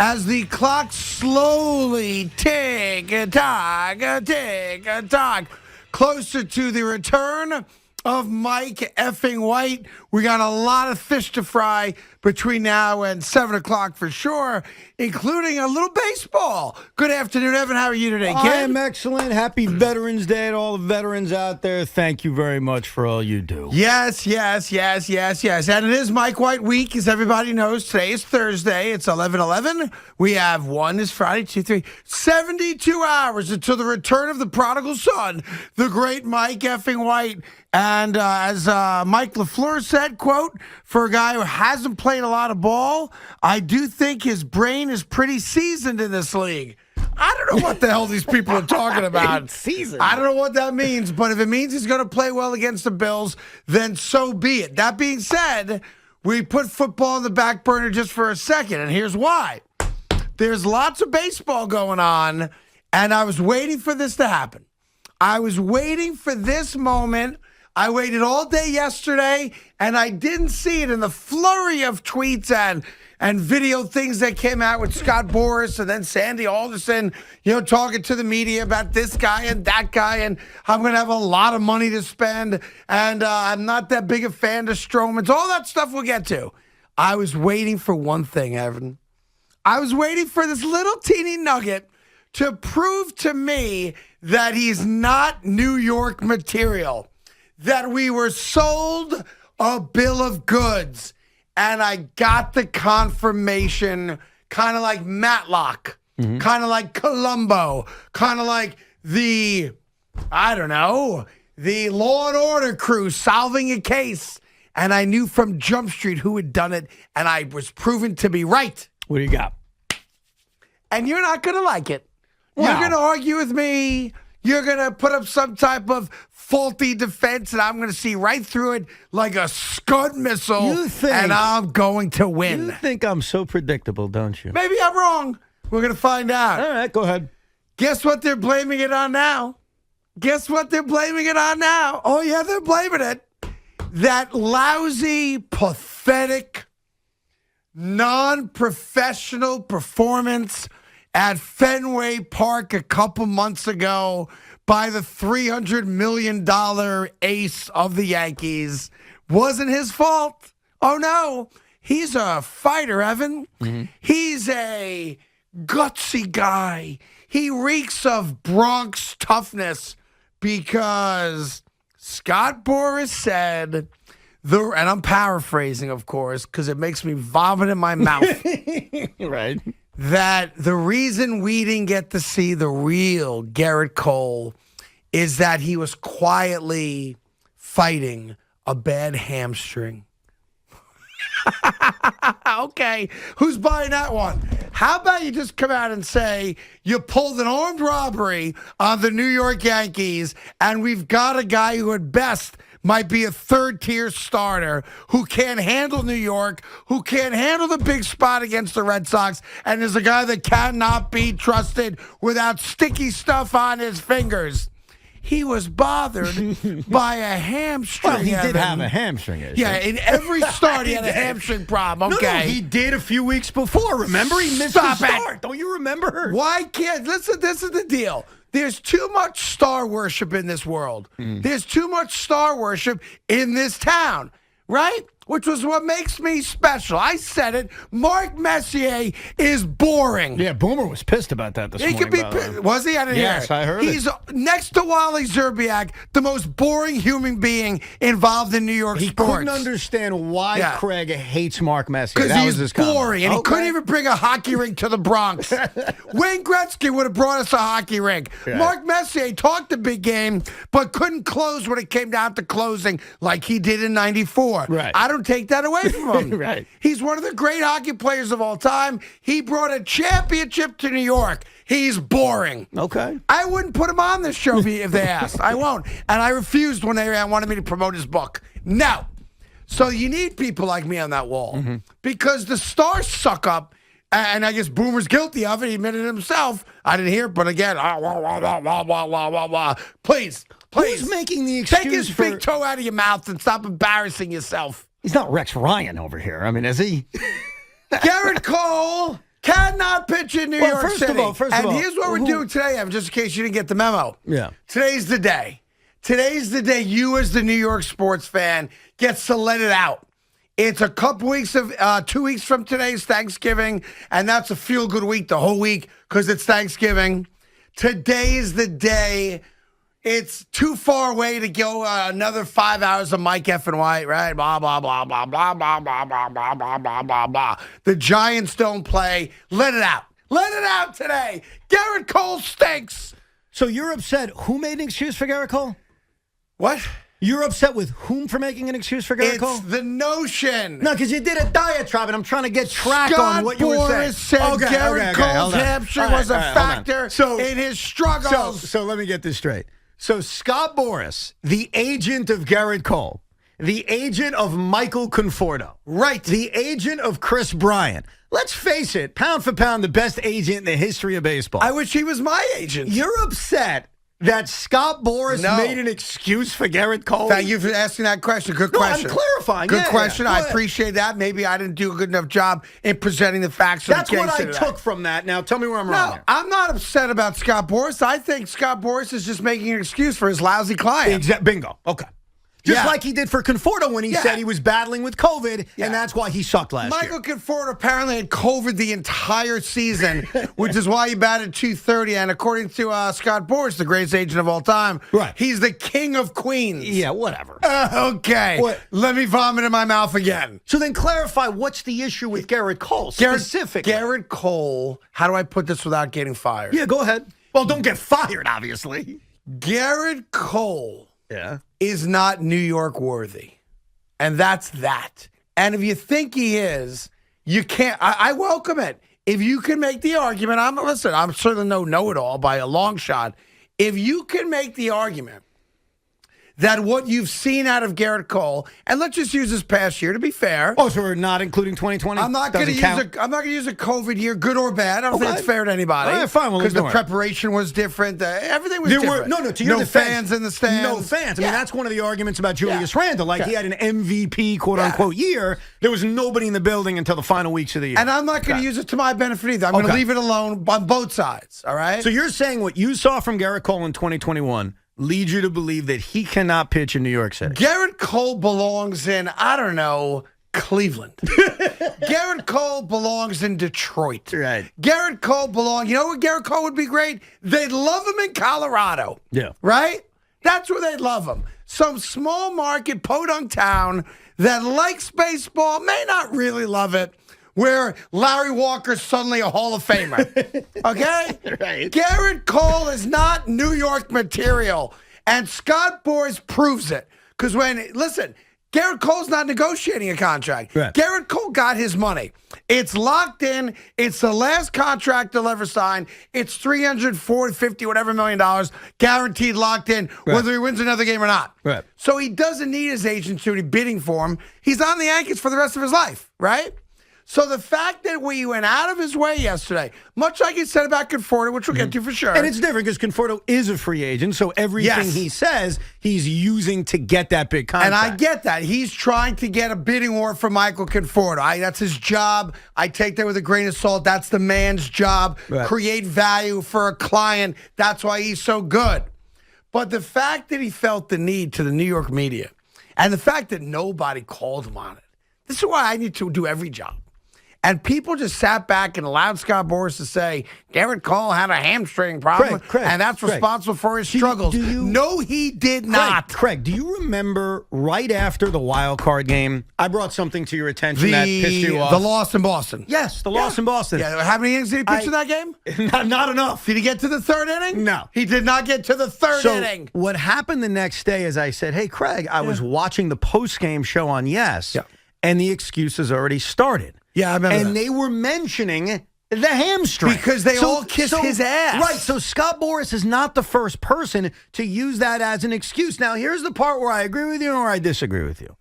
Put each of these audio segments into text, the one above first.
as the clock slowly tick-a-tock, closer to the return of Mike effing White. We got a lot of fish to fry between now and 7 o'clock for sure, including a little baseball. Good afternoon, Evan. How are you today, kid? I am excellent. Happy Veterans Day to all the veterans out there. Thank you very much for all you do. Yes. And it is Mike White week, as everybody knows. Today is Thursday. It's 11/11. We have one is Friday, 2, 3, 72 hours until the return of the prodigal son, the great Mike effing White. And as Mike LaFleur said, quote, for a guy who hasn't played a lot of ball, I do think his brain is pretty seasoned in this league. I don't know what the hell these people are talking about. Seasoned. I don't know what that means, but if it means he's going to play well against the Bills, then so be it. That being said, we put football on the back burner just for a second, and here's why. There's lots of baseball going on, and I was waiting for this to happen. I was waiting for this moment. I waited all day yesterday, and I didn't see it in the flurry of tweets and video things that came out with Scott Boras and then Sandy Alderson, talking to the media about this guy and that guy, and I'm going to have a lot of money to spend, and I'm not that big a fan of Strowman's. All that stuff we'll get to. I was waiting for one thing, Evan. I was waiting for this little teeny nugget to prove to me that he's not New York material. That we were sold a bill of goods, and I got the confirmation, kind of like Matlock, kind of like Columbo, kind of like the Law and Order crew solving a case, and I knew from Jump Street who had done it, and I was proven to be right. What do you got? And you're not going to like it. Wow. You're going to argue with me. You're going to put up some type of faulty defense, and I'm going to see right through it like a Scud missile, and I'm going to win. You think I'm so predictable, don't you? Maybe I'm wrong. We're going to find out. All right, go ahead. Guess what they're blaming it on now? Oh, yeah, they're blaming it. That lousy, pathetic, non-professional performance at Fenway Park a couple months ago by the $300 million ace of the Yankees wasn't his fault. Oh, no. He's a fighter, Evan. Mm-hmm. He's a gutsy guy. He reeks of Bronx toughness because Scott Boras said, and I'm paraphrasing, of course, because it makes me vomit in my mouth. Right. That the reason we didn't get to see the real Gerrit Cole is that he was quietly fighting a bad hamstring. Okay, who's buying that one? How about you just come out and say you pulled an armed robbery on the New York Yankees, and we've got a guy who at best might be a third-tier starter who can't handle New York, who can't handle the big spot against the Red Sox, and is a guy that cannot be trusted without sticky stuff on his fingers. He was bothered by a hamstring. Well, he did have a hamstring issue. Yeah, in every start he had a hamstring problem. Okay. No, he did a few weeks before. Remember, he missed the start. Don't you remember? Why can't? Listen, this is the deal. There's too much star worship in this world. There's too much star worship in this town, right? Which was what makes me special. I said it. Mark Messier is boring. Yeah, Boomer was pissed about that this morning. He could be pissed. Was he? I didn't hear it. Yes, I heard He's next to Wally Zerbiak, the most boring human being involved in New York sports. He couldn't understand why Craig hates Mark Messier. Because he's boring, and he couldn't even bring a hockey rink to the Bronx. Wayne Gretzky would have brought us a hockey rink. Yeah. Mark Messier talked a big game, but couldn't close when it came down to closing like he did in '94. Right. I don't take that away from him. Right. He's one of the great hockey players of all time. He brought a championship to New York. He's boring. Okay. I wouldn't put him on this show if they asked. I won't. And I refused when they wanted me to promote his book. No. So you need people like me on that wall because the stars suck up. And I guess Boomer's guilty of it. He admitted it himself. I didn't hear it, but again, please. Who's making the excuse Take his big toe out of your mouth and stop embarrassing yourself. He's not Rex Ryan over here. I mean, is he? Garrett Cole cannot cannot pitch in New York first City. of all, and here's what we're doing today, Evan, just in case you didn't get the memo. Yeah. Today's the day. Today's the day you, as the New York sports fan, gets to let it out. It's a couple weeks of 2 weeks from today's Thanksgiving, and that's a feel-good week the whole week because it's Thanksgiving. Today is the day. It's too far away to go another 5 hours of Mike F. and White, right? Blah, blah, blah, blah, blah, blah, blah, blah, blah, blah, blah, blah, blah. The Giants don't play. Let it out. Let it out today. Garrett Cole stinks. So you're upset. Who made an excuse for Garrett Cole? What? You're upset with whom for making an excuse for Garrett Cole? It's the notion. No, because you did a diatribe, and I'm trying to get track on what you were saying. Scott Boras said Garrett Cole's hamstring was a factor in his struggles. So let me get this straight. So Scott Boras, the agent of Gerrit Cole, the agent of Michael Conforto, right, the agent of Chris Bryant. Let's face it, pound for pound, the best agent in the history of baseball. I wish he was my agent. You're upset that Scott Boras made an excuse for Garrett Cole? Thank you for asking that question. Good question. I'm clarifying. Good question. Yeah. I appreciate that. Maybe I didn't do a good enough job in presenting the facts of the case. That's what I took from that. Now, tell me where I'm wrong here. I'm not upset about Scott Boras. I think Scott Boras is just making an excuse for his lousy client. Bingo. Okay. Just like he did for Conforto when he said he was battling with COVID, and that's why he sucked last year. Michael Conforto apparently had COVID the entire season, which is why he batted .230. And according to Scott Boras, the greatest agent of all time, he's the king of Queens. Yeah, whatever. Okay. Let me vomit in my mouth again. So then clarify, what's the issue with Garrett Cole specifically? Garrett Cole, how do I put this without getting fired? Yeah, go ahead. Well, don't get fired, obviously. Garrett Cole is not New York worthy. And that's that. And if you think he is, you can't. I welcome it. If you can make the argument, I'm certainly no know-it-all by a long shot. If you can make the argument that what you've seen out of Gerrit Cole, and let's just use this past year to be fair. Oh, so we're not including 2020? I'm not going to use a COVID year, good or bad. I don't think it's fair to anybody. All right, fine. Because the prepreparation was different. Everything was different. To your defense, fans in the stands. No fans. I mean, that's one of the arguments about Julius Randle. Like, he had an MVP, quote-unquote, year. There was nobody in the building until the final weeks of the year. And I'm not going to use it to my benefit either. I'm going to leave it alone on both sides, all right? So you're saying what you saw from Garrett Cole in 2021 leads you to believe that he cannot pitch in New York City? Gerrit Cole belongs in, I don't know, Cleveland. Gerrit Cole belongs in Detroit. Right. Gerrit Cole belongs, you know where Gerrit Cole would be great? They'd love him in Colorado. Yeah. Right? That's where they'd love him. Some small market podunk town that likes baseball, may not really love it, where Larry Walker's suddenly a Hall of Famer. Okay? Right. Gerrit Cole is not New York material. And Scott Boras proves it. Because Gerrit Cole's not negotiating a contract. Right. Gerrit Cole got his money. It's locked in. It's the last contract he'll ever sign. It's $350, whatever $million, guaranteed locked in, whether he wins another game or not. Right. So he doesn't need his agent to be bidding for him. He's on the Yankees for the rest of his life, right? So the fact that we went out of his way yesterday, much like he said about Conforto, which we'll get to for sure. And it's different because Conforto is a free agent, so everything he says, he's using to get that big contract. And I get that. He's trying to get a bidding war for Michael Conforto. That's his job. I take that with a grain of salt. That's the man's job. Right. Create value for a client. That's why he's so good. But the fact that he felt the need to the New York media, and the fact that nobody called him on it, this is why I need to do every job. And people just sat back and allowed Scott Boras to say, Gerrit Cole had a hamstring problem, and that's responsible for his struggles. No, he did not. Craig, do you remember right after the wild card game, I brought something to your attention that pissed you off? The loss in Boston. Yes, the loss in Boston. Yeah, how many innings did he pitch in that game? Not enough. Did he get to the third inning? No. He did not get to the third inning. What happened the next day is I said, hey, Craig, I was watching the post-game show on Yes, and the excuses already started. Yeah, I remember And they were mentioning the hamstring. Because they all kiss his ass. Right, so Scott Boras is not the first person to use that as an excuse. Now, here's the part where I agree with you or I disagree with you.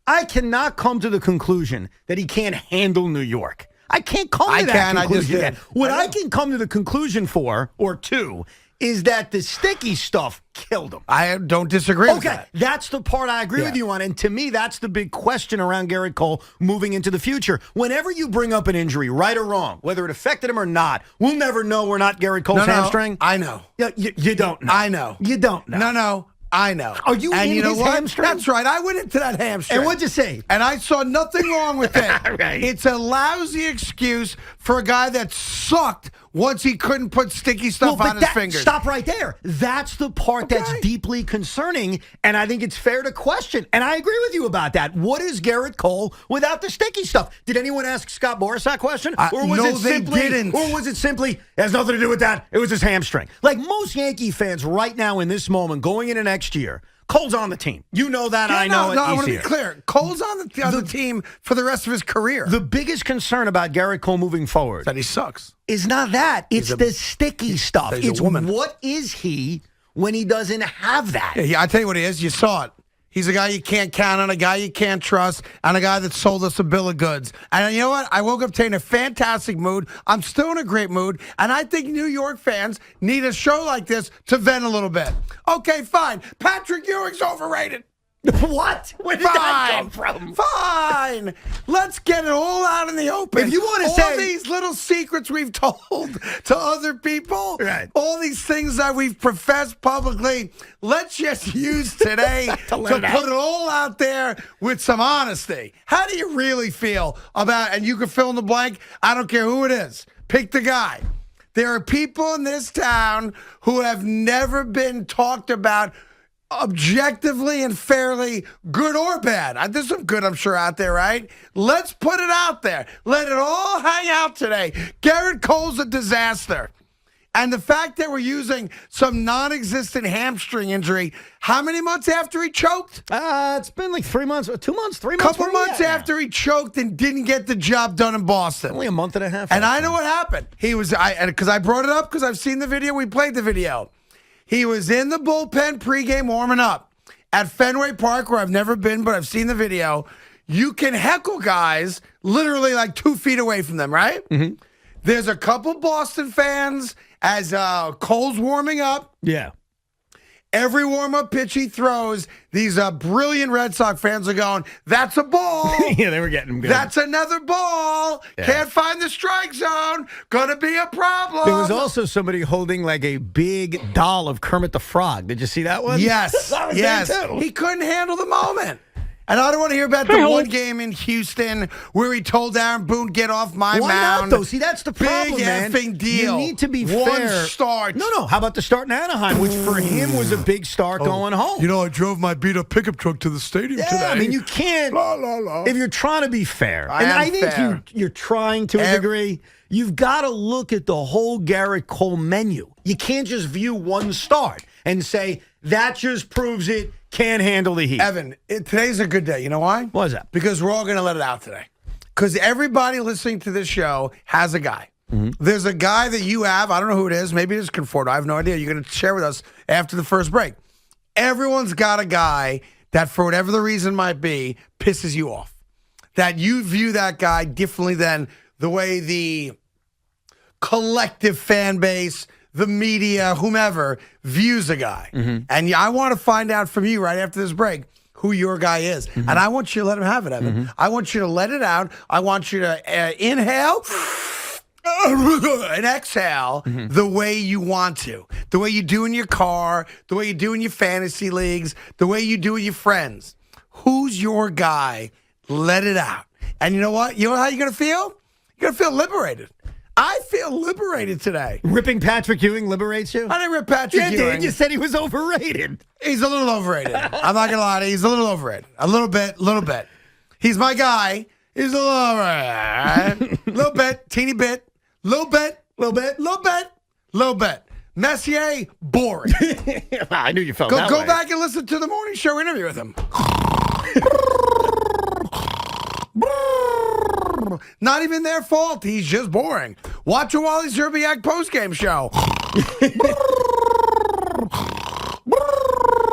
I cannot come to the conclusion that he can't handle New York. I can't come to that conclusion. What I can come to the conclusion for, or two, is that the sticky stuff killed him. I don't disagree with that. Okay, that's the part I agree with you on. And to me, that's the big question around Gerrit Cole moving into the future. Whenever you bring up an injury, right or wrong, whether it affected him or not, we'll never know we're not Gerrit Cole's hamstring. I know. Yeah, you don't know. I know. You don't know. No. I know. Are you and in you know his what? hamstring? That's right. I went into that hamstring. And what'd you say? And I saw nothing wrong with it. Right. It's a lousy excuse for a guy that sucked once he couldn't put sticky stuff on his fingers. Stop right there. That's the part that's deeply concerning, and I think it's fair to question. And I agree with you about that. What is Gerrit Cole without the sticky stuff? Did anyone ask Scott Boras that question? They didn't. Or was it simply, it has nothing to do with that, it was his hamstring? Like most Yankee fans right now in this moment, going into next year, Cole's on the team. You know that. I know it. No, I want to be clear. Cole's on the team for the rest of his career. The biggest concern about Gerrit Cole moving forward that he sucks. Is not that. It's the sticky stuff. It's what is he when he doesn't have that? Yeah, I tell you what he is. You saw it. He's a guy you can't count on, a guy you can't trust, and a guy that sold us a bill of goods. And you know what? I woke up today in a fantastic mood. I'm still in a great mood, and I think New York fans need a show like this to vent a little bit. Okay, fine. Patrick Ewing's overrated. What? Where did that come from? Fine. Let's get it all out in the open. If you want to all say these little secrets we've told to other people, right, all these things that we've professed publicly, let's just use today to put it all out there with some honesty. How do you really feel about, and you can fill in the blank, I don't care who it is, pick the guy. There are people in this town who have never been talked about objectively and fairly, good or bad. There's some good, I'm sure, out there, right? Let's put it out there. Let it all hang out today. Garrett Cole's a disaster. And the fact that we're using some non-existent hamstring injury, how many months after he choked? It's been like 3 months, 2 months, 3 months. Couple months after he choked and didn't get the job done in Boston. Only a month and a half. And I know what happened. He was, because I brought it up because I've seen the video. We played the video. He was in the bullpen pregame warming up at Fenway Park, where I've never been, but I've seen the video. You can heckle guys literally like 2 feet away from them, right? Mm-hmm. There's a couple Boston fans as Cole's warming up. Yeah. Every warm-up pitch he throws, these brilliant Red Sox fans are going, that's a ball. Yeah, they were getting him good. That's another ball. Yeah. Can't find the strike zone. Gonna be a problem. There was also somebody holding like a big doll of Kermit the Frog. Did you see that one? Yes. That was yes. there too. He couldn't handle the moment. And I don't want to hear about the one game in Houston where he told Aaron Boone, get off my Why mound. not, though? See, that's the problem, Big man. effing deal. You need to be one fair. Start. No. How about the start in Anaheim, which for him was a big start going home? You know, I drove my beat-up pickup truck to the stadium today. I mean, you can't. If you're trying to be fair, I think you're trying to a degree. You've got to look at the whole Gerrit Cole menu. You can't just view one start and say, that just proves it, can't handle the heat. Evan, today's a good day. You know why? Why is that? Because we're all going to let it out today. Because everybody listening to this show has a guy. Mm-hmm. There's a guy that you have. I don't know who it is. Maybe it's Conforto. I have no idea. You're going to share with us after the first break. Everyone's got a guy that, for whatever the reason might be, pisses you off. That you view that guy differently than the way the collective fan base, the media, whomever, views a guy. Mm-hmm. And I want to find out from you right after this break who your guy is. Mm-hmm. And I want you to let him have it, Evan. Mm-hmm. I want you to let it out. I want you to inhale and exhale the way you want to. The way you do in your car, the way you do in your fantasy leagues, the way you do with your friends. Who's your guy? Let it out. And you know what? You know how you're going to feel? You're going to feel liberated. I feel liberated today. Ripping Patrick Ewing liberates you? I didn't rip Patrick Ewing. You did. You said he was overrated. He's a little overrated. I'm not going to lie to you. He's a little overrated. A little bit. He's my guy. He's a little overrated. Little bit. Teeny bit. Little bit. Messier, boring. I knew you felt that way. Go back and listen to the morning show interview with him. Not even their fault. He's just boring. Watch a Wally Zerbiak postgame show.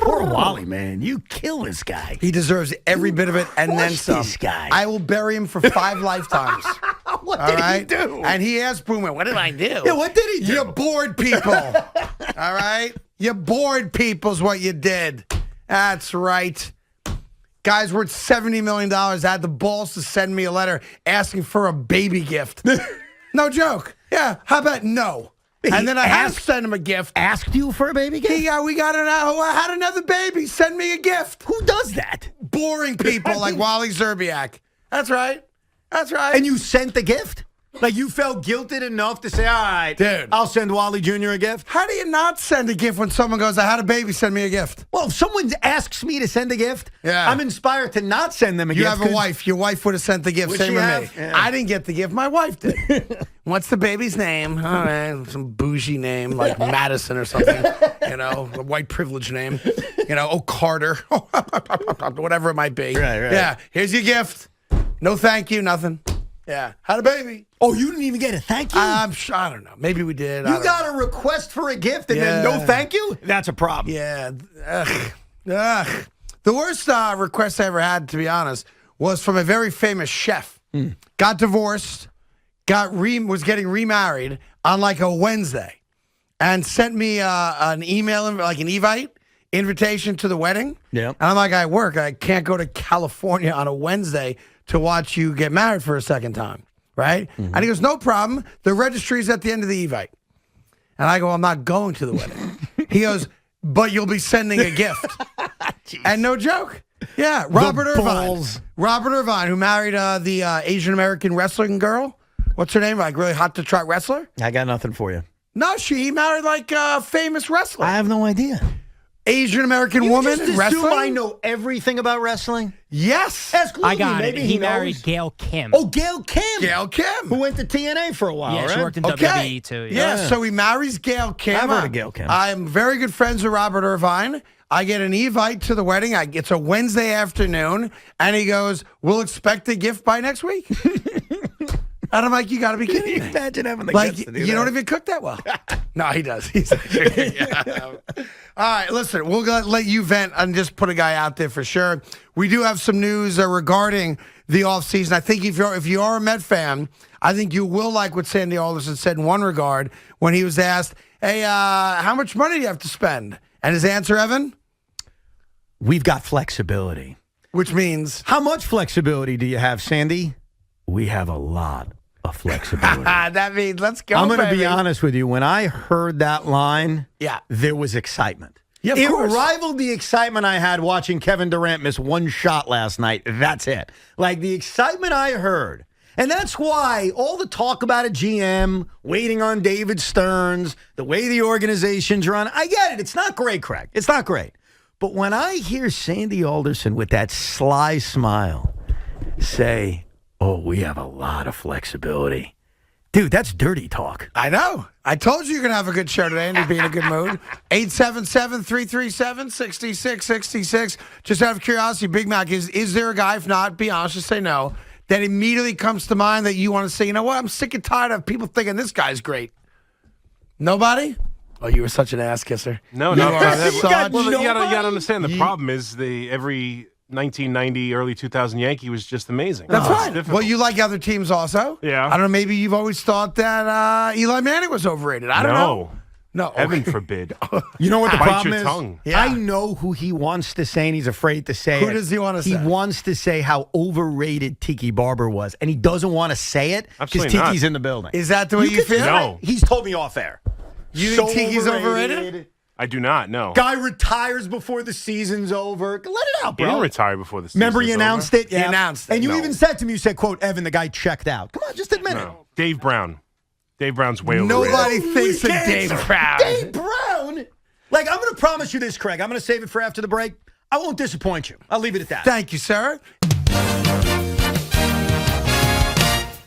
Poor Wally, man. You kill this guy. He deserves every bit of it and then some. This guy. I will bury him for 5 lifetimes. What did he do? And he asked Boomer, what did I do? Yeah, what did he do? You bored people. All right? You bored people's what you did. That's right. Guy's worth $70 million had the balls to send me a letter asking for a baby gift. No joke. Yeah, how about no? And then I had to send him a gift. Asked you for a baby gift? We got I had another baby. Send me a gift. Who does that? Boring people like Wally Zerbiak. That's right. That's right. And you sent the gift? Like you felt guilted enough to say, all right, dude, I'll send Wally Jr. a gift? How do you not send a gift when someone goes, I had a baby, send me a gift? Well, if someone asks me to send a gift, yeah, I'm inspired to not send them a gift. You have a wife. Your wife would have sent the gift. Same with me. Yeah. I didn't get the gift. My wife did. What's the baby's name? All right, some bougie name like Madison or something. You know, a white privilege name. You know, Carter. Whatever it might be. Right. Yeah, here's your gift. No thank you, nothing. Yeah, had a baby. Oh, you didn't even get a thank you? I'm sure, I don't know. Maybe we did. You got a request for a gift and then no thank you? That's a problem. Yeah. The worst request I ever had, to be honest, was from a very famous chef. Got divorced, was getting remarried on like a Wednesday, and sent me an email, like an invitation to the wedding. Yeah. And I'm like, I work. I can't go to California on a Wednesday to watch you get married for a second time, right? And he goes, no problem. The registry's at the end of the Evite. And I go, I'm not going to the wedding. He goes, but you'll be sending a gift. And no joke. Yeah, Robert Irvine. Robert Irvine, who married the Asian-American wrestling girl. What's her name? Like really hot to trot wrestler? I got nothing for you. No, he married like a famous wrestler. I have no idea. Asian-American woman just wrestling? Assume I know everything about wrestling? Yes. Ask Louie. I got Maybe it. He married Gail Kim. Oh, Gail Kim. Gail Kim. Who went to TNA for a while, yeah, right? she worked in WWE too. Yeah, so he marries Gail Kim. I've heard of Gail Kim. I'm very good friends with Robert Irvine. I get an Evite to the wedding. It's a Wednesday afternoon, and he goes, we'll expect a gift by next week. And I'm like, you got to be kidding me. Imagine having the like, gift to do you that. don't even cook that well. No, he does. He's yeah. All right, listen, we'll let you vent and just put a guy out there for sure. We do have some news regarding the offseason. I think if you are a Met fan, I think you will like what Sandy Alderson said in one regard when he was asked, hey, how much money do you have to spend? And his answer, Evan? We've got flexibility. Which means? How much flexibility do you have, Sandy? We have a lot of flexibility. That means let's go, I'm going to be baby. honest with you. When I heard that line, yeah, there was excitement. Yeah, of it course. rivaled the excitement I had watching Kevin Durant miss one shot last night. That's it. Like the excitement I heard. And that's why all the talk about a GM, waiting on David Stearns, the way the organization's run, I get it. It's not great, Craig. It's not great. But when I hear Sandy Alderson with that sly smile say, oh, we have a lot of flexibility. Dude, that's dirty talk. I know. I told you you're going to have a good show today and to be in a good mood. 877-337-6666. Just out of curiosity, Big Mac, is there a guy, if not, be honest, just say no, that immediately comes to mind that you want to say, you know what, I'm sick and tired of people thinking this guy's great. Nobody? Oh, you were such an ass kisser. No. You You got gotta understand, the problem is every 1990, early 2000 Yankee was just amazing. That's It's fine. difficult. Well, you like other teams also? Yeah. I don't know, maybe you've always thought that Eli Manning was overrated. I don't know. No. Heaven forbid. You know what the Bite problem your is? tongue. Yeah. I know who he wants to say, and he's afraid to say it. Who does he want to say? He wants to say how overrated Tiki Barber was, and he doesn't want to say it because Absolutely not. Tiki's in the building. Is that the way you could feel? say No. it. He's told me off air. You think Tiki's overrated? I do not, no. Guy retires before the season's over. Let it out, He bro. didn't retire before the season. Remember he announced it? He announced it. And you No. even said to me, you said, quote, Evan, the guy checked out. Come on, just admit it. No. Dave Brown. Dave Brown's way overrated. Nobody thinks of Dave Brown. Dave Brown? Like, I'm going to promise you this, Craig. I'm going to save it for after the break. I won't disappoint you. I'll leave it at that. Thank you, sir.